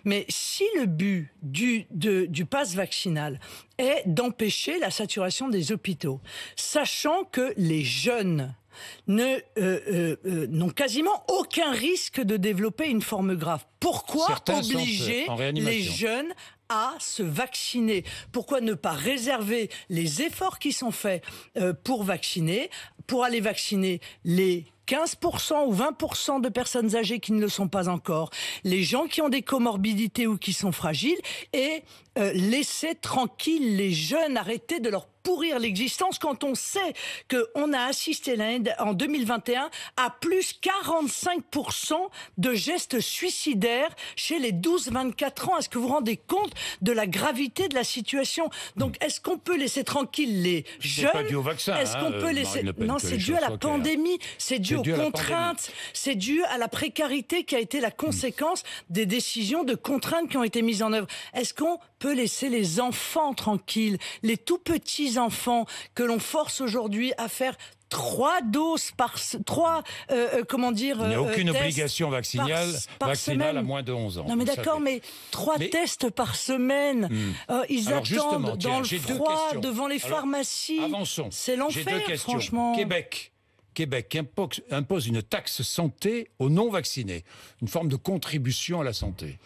Mais si le but du pass vaccinal est d'empêcher la saturation des hôpitaux, sachant que les jeunes n'ont quasiment aucun risque de développer une forme grave. Pourquoi obliger les jeunes à se vacciner? Pourquoi ne pas réserver les efforts qui sont faits pour aller vacciner les 15% ou 20% de personnes âgées qui ne le sont pas encore, les gens qui ont des comorbidités ou qui sont fragiles, et laisser tranquilles les jeunes, arrêter de leur pourrir l'existence quand on sait qu'on a assisté en 2021 à plus 45% de gestes suicidaires chez les 12-24 ans. Est-ce que vous vous rendez compte de la gravité de la situation? Donc, est-ce qu'on peut laisser tranquilles les jeunes? C'est pas dû au vaccin. Est-ce qu'on peut laisser... Non, c'est dû à la pandémie, c'est dû aux contraintes, c'est dû à la précarité qui a été la conséquence des décisions de contraintes qui ont été mises en œuvre. Est-ce qu'on peut laisser les enfants tranquilles, les tout petits enfants que l'on force aujourd'hui à faire 3 doses comment dire, il n'y a aucune obligation vaccinale à moins de 11 ans. Non mais d'accord, mais 3 tests par semaine. Ils attendent dans le froid devant les pharmacies. Avançons. C'est l'enfer, franchement. Québec impose une taxe santé aux non-vaccinés, une forme de contribution à la santé.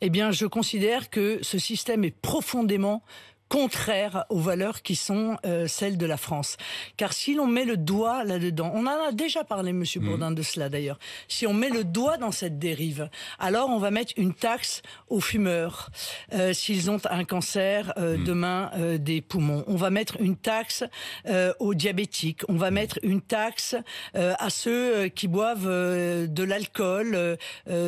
Eh bien, je considère que ce système est profondément contraire aux valeurs qui sont celles de la France. Car si l'on met le doigt là-dedans, on en a déjà parlé, Monsieur Bourdin, de cela d'ailleurs, si on met le doigt dans cette dérive, alors on va mettre une taxe aux fumeurs, s'ils ont un cancer demain des poumons. On va mettre une taxe aux diabétiques. On va mettre une taxe à ceux qui boivent de l'alcool,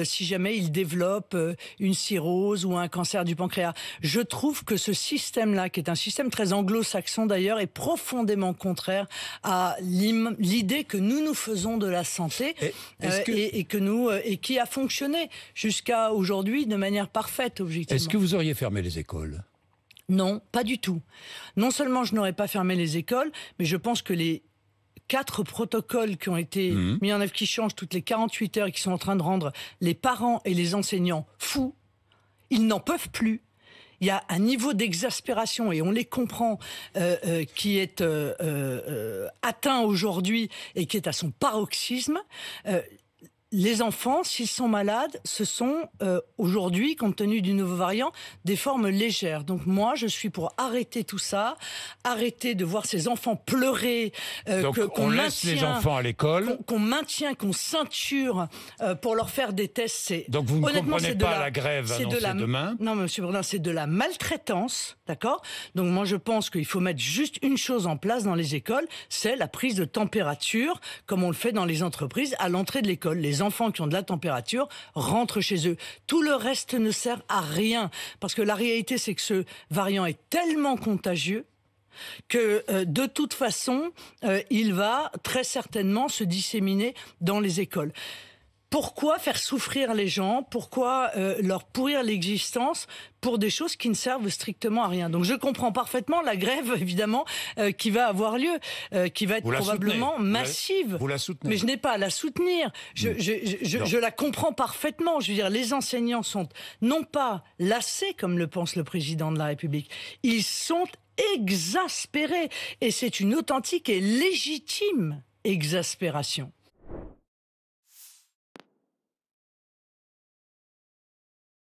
si jamais ils développent une cirrhose ou un cancer du pancréas. Je trouve que ce système là, qui est un système très anglo-saxon d'ailleurs, est profondément contraire à l'idée que nous faisons de la santé et qui a fonctionné jusqu'à aujourd'hui de manière parfaite, objectivement. Est-ce que vous auriez fermé les écoles? Non, pas du tout. Non seulement je n'aurais pas fermé les écoles, mais je pense que les 4 protocoles qui ont été mis en œuvre, qui changent toutes les 48 heures et qui sont en train de rendre les parents et les enseignants fous, ils n'en peuvent plus. Il y a un niveau d'exaspération, et on les comprend, qui est atteint aujourd'hui et qui est à son paroxysme. Les enfants, s'ils sont malades, ce sont aujourd'hui, compte tenu du nouveau variant, des formes légères. Donc moi, je suis pour arrêter tout ça, arrêter de voir ces enfants pleurer. Donc on laisse les enfants à l'école, qu'on ceinture pour leur faire des tests. Donc vous ne comprenez pas la grève annoncée demain? Non, Monsieur Bourdin, c'est de la maltraitance, d'accord? Donc moi, je pense qu'il faut mettre juste une chose en place dans les écoles, c'est la prise de température, comme on le fait dans les entreprises, à l'entrée de l'école. Les enfants qui ont de la température rentrent chez eux. Tout le reste ne sert à rien, parce que la réalité, c'est que ce variant est tellement contagieux que de toute façon, il va très certainement se disséminer dans les écoles. Pourquoi faire souffrir les gens? Pourquoi leur pourrir l'existence pour des choses qui ne servent strictement à rien? Donc je comprends parfaitement la grève, évidemment, qui va avoir lieu, qui va être probablement massive. Vous la soutenez? Mais je n'ai pas à la soutenir. Je la comprends parfaitement. Je veux dire, les enseignants sont non pas lassés, comme le pense le président de la République, ils sont exaspérés. Et c'est une authentique et légitime exaspération.